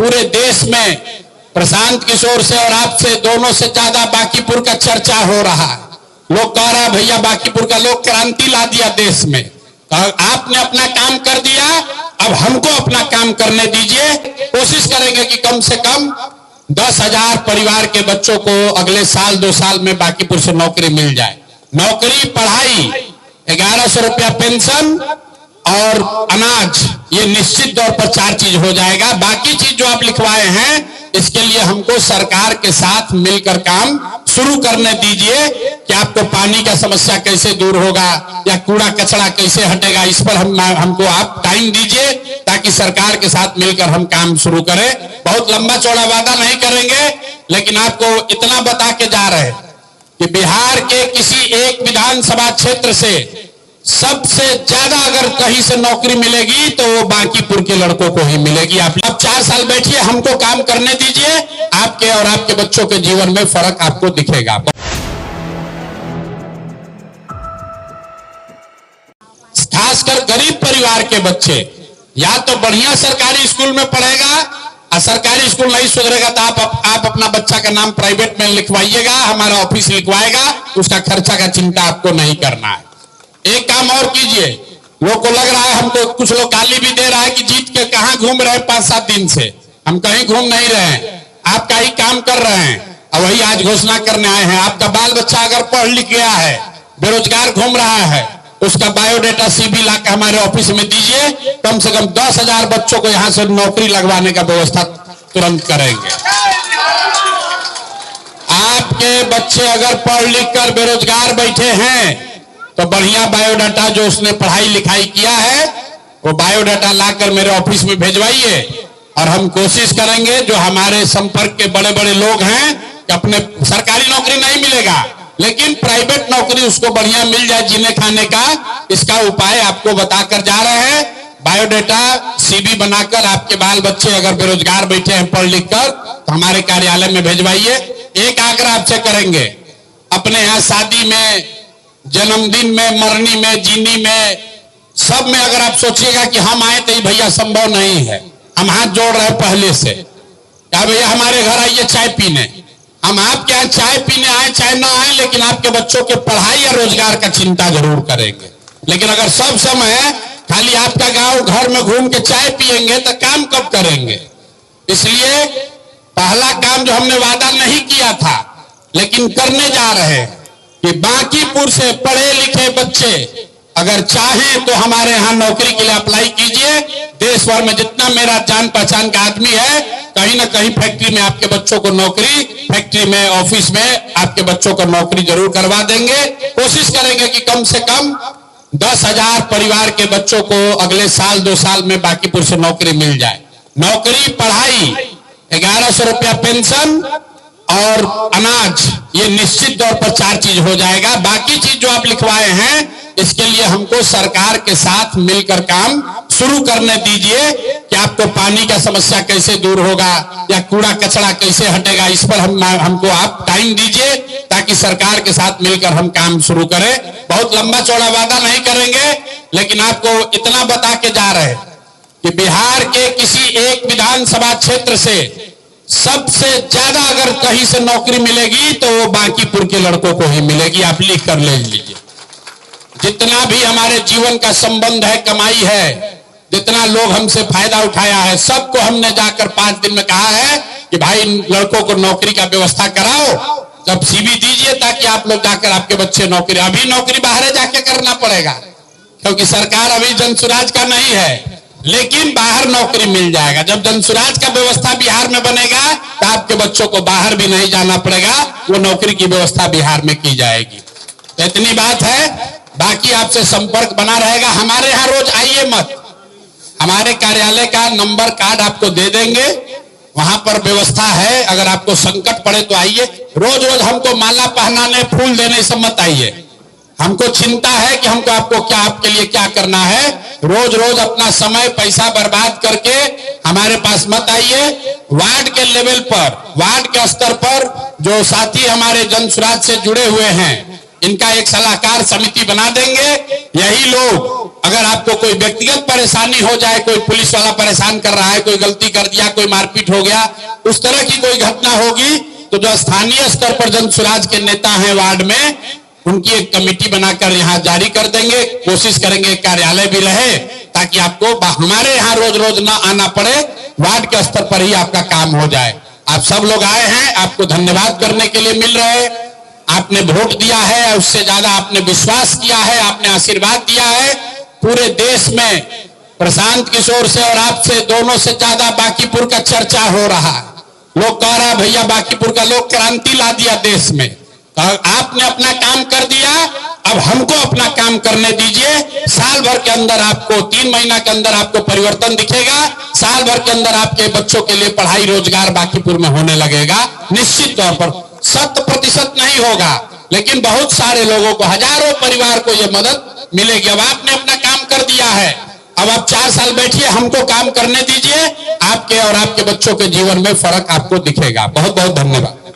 पूरे देश में प्रशांत किशोर से और आपसे दोनों से ज्यादा बांकीपुर का चर्चा हो रहा है। लोग कह रहा है भैया बांकीपुर का लोग क्रांति ला दिया देश में। आपने अपना काम कर दिया, अब हमको अपना काम करने दीजिए। कोशिश करेंगे कि कम से कम 10,000 परिवार के बच्चों को अगले साल 2 साल में बांकीपुर से नौकरी मिल जाए। नौकरी, पढ़ाई, 1100 रुपया पेंशन और अनाज, ये निश्चित तौर पर 4 चीज हो जाएगा। बाकी चीज जो आप लिखवाए हैं इसके लिए हमको सरकार के साथ मिलकर काम शुरू करने दीजिए कि आपको पानी का समस्या कैसे दूर होगा या कूड़ा कचरा कैसे हटेगा, इस पर हमको आप टाइम दीजिए ताकि सरकार के साथ मिलकर हम काम शुरू करें। बहुत लंबा चौड़ा वादा नहीं करेंगे, लेकिन आपको इतना बता के जा रहे हैं कि बिहार के किसी एक विधानसभा क्षेत्र से सबसे ज्यादा अगर कहीं से नौकरी मिलेगी तो वो बांकीपुर के लड़कों को ही मिलेगी। आप 4 साल बैठिए, हमको काम करने दीजिए, आपके और आपके बच्चों के जीवन में फर्क आपको दिखेगा। खासकर गरीब परिवार के बच्चे या तो बढ़िया सरकारी स्कूल में पढ़ेगा, और सरकारी स्कूल नहीं सुधरेगा तो आप अपना बच्चा का नाम प्राइवेट में लिखवाइएगा, हमारा ऑफिस लिखवाएगा, उसका खर्चा का चिंता आपको नहीं करना है। एक काम और कीजिए, लोग को लग रहा है, हमको कुछ लोग गाली भी दे रहा है कि जीत के कहां घूम रहे हैं 5-7 दिन से। हम कहीं घूम नहीं रहे हैं, आपका ही काम कर रहे हैं और वही आज घोषणा करने आए हैं। आपका बाल बच्चा अगर पढ़ लिख गया है, बेरोजगार घूम रहा है, उसका बायोडाटा सीबी ला के हमारे ऑफिस में दीजिए। कम से कम 10,000 बच्चों को यहां से नौकरी लगवाने का व्यवस्था तुरंत करेंगे। आपके बच्चे अगर पढ़ लिख कर बेरोजगार बैठे हैं तो बढ़िया बायोडाटा जो उसने पढ़ाई लिखाई किया है वो बायोडाटा लाकर मेरे ऑफिस में भेजवाइए, और हम कोशिश करेंगे जो हमारे संपर्क के बड़े बड़े लोग हैं कि अपने सरकारी नौकरी नहीं मिलेगा लेकिन प्राइवेट नौकरी उसको बढ़िया मिल जाए जीने खाने का, इसका उपाय आपको बताकर जा रहे हैं। बायोडाटा सीबी बनाकर आपके बाल बच्चे अगर बेरोजगार बैठे हैं पढ़ लिख कर तो हमारे कार्यालय में भेजवाइए। एक आग्रह आपसे करेंगे, अपने यहाँ शादी में, जन्मदिन में, मरनी में, जीनी में, सब में अगर आप सोचिएगा कि हम आए तो ये भैया संभव नहीं है, हम हाथ जोड़ रहे हैं पहले से, क्या भैया हमारे घर आइए चाय पीने। हम आपके यहाँ चाय पीने आए चाहे ना आए, लेकिन आपके बच्चों के पढ़ाई या रोजगार का चिंता जरूर करेंगे। लेकिन अगर सब समय खाली आपका गांव घर में घूम के चाय पिएंगे तो काम कब करेंगे। इसलिए पहला काम जो हमने वादा नहीं किया था लेकिन करने जा रहे हैं कि बांकीपुर से पढ़े लिखे बच्चे अगर चाहें तो हमारे यहाँ नौकरी के लिए अप्लाई कीजिए। देश भर में जितना मेरा जान पहचान का आदमी है, कहीं ना कहीं फैक्ट्री में आपके बच्चों को नौकरी, फैक्ट्री में, ऑफिस में आपके बच्चों को नौकरी जरूर करवा देंगे। कोशिश करेंगे कि कम से कम 10,000 परिवार के बच्चों को अगले साल 2 साल में बांकीपुर से नौकरी मिल जाए। नौकरी, पढ़ाई, 1100 रुपया पेंशन और अनाज, ये निश्चित तौर पर 4 चीज हो जाएगा। बाकी चीज जो आप लिखवाए हैं इसके लिए हमको सरकार के साथ मिलकर काम शुरू करने दीजिए कि आपको पानी का समस्या कैसे दूर होगा या कूड़ा कचरा कैसे हटेगा, इस पर हमको आप टाइम दीजिए ताकि सरकार के साथ मिलकर हम काम शुरू करें। बहुत लंबा चौड़ा वादा नहीं करेंगे, लेकिन आपको इतना बता के जा रहे हैं कि बिहार के किसी एक विधानसभा क्षेत्र से सबसे ज्यादा अगर कहीं से नौकरी मिलेगी तो वो बांकीपुर के लड़कों को ही मिलेगी। आप लिख कर ले लीजिए। जितना भी हमारे जीवन का संबंध है, कमाई है, जितना लोग हमसे फायदा उठाया है, सबको हमने जाकर 5 दिन में कहा है कि भाई लड़कों को नौकरी का व्यवस्था कराओ, जब सीवी दीजिए ताकि आप लोग जाकर आपके बच्चे नौकरी, अभी नौकरी बाहर जाके करना पड़ेगा क्योंकि सरकार अभी जनसुराज का नहीं है, लेकिन बाहर नौकरी मिल जाएगा। जब जनसुराज का व्यवस्था बिहार में बनेगा तो आपके बच्चों को बाहर भी नहीं जाना पड़ेगा, वो नौकरी की व्यवस्था बिहार में की जाएगी। तो इतनी बात है, बाकी आपसे संपर्क बना रहेगा। हमारे यहाँ रोज आइए मत, हमारे कार्यालय का नंबर कार्ड आपको दे देंगे, वहां पर व्यवस्था है। अगर आपको संकट पड़े तो आइए। रोज रोज हमको माला पहनाने, फूल देने सब मत आइए। हमको चिंता है कि हमको आपको क्या, आपके लिए क्या करना है। रोज रोज अपना समय पैसा बर्बाद करके हमारे पास मत आइए। वार्ड के लेवल पर, वार्ड के स्तर पर जो साथी हमारे जनसुराज से जुड़े हुए हैं, इनका एक सलाहकार समिति बना देंगे। यही लोग अगर आपको कोई व्यक्तिगत परेशानी हो जाए, कोई पुलिस वाला परेशान कर रहा है, कोई गलती कर दिया, कोई मारपीट हो गया, उस तरह की कोई घटना होगी तो जो स्थानीय स्तर पर जन सुराज के नेता हैं वार्ड में, उनकी एक कमेटी बनाकर यहाँ जारी कर देंगे। कोशिश करेंगे कार्यालय भी रहे ताकि आपको हमारे यहाँ रोज रोज ना आना पड़े, वार्ड के स्तर पर ही आपका काम हो जाए। आप सब लोग आए हैं, आपको धन्यवाद करने के लिए मिल रहे। आपने वोट दिया है, उससे ज्यादा आपने विश्वास किया है, आपने आशीर्वाद दिया है। पूरे देश में प्रशांत किशोर से और आपसे दोनों से ज्यादा बांकीपुर का चर्चा हो रहा है। लोग कह रहा भैया बांकीपुर का लोग क्रांति ला दिया देश में। तो आपने अपना काम कर दिया, अब हमको अपना काम करने दीजिए। साल भर के अंदर आपको, 3 महीना के अंदर आपको परिवर्तन दिखेगा। साल भर के अंदर आपके बच्चों के लिए पढ़ाई रोजगार बांकीपुर में होने लगेगा। निश्चित तौर पर 100% नहीं होगा, लेकिन बहुत सारे लोगों को, हजारों परिवार को यह मदद मिलेगी। अब आपने अपना काम कर दिया है, अब आप 4 साल बैठिए, हमको काम करने दीजिए। आपके और आपके बच्चों के जीवन में फर्क आपको दिखेगा। बहुत बहुत धन्यवाद।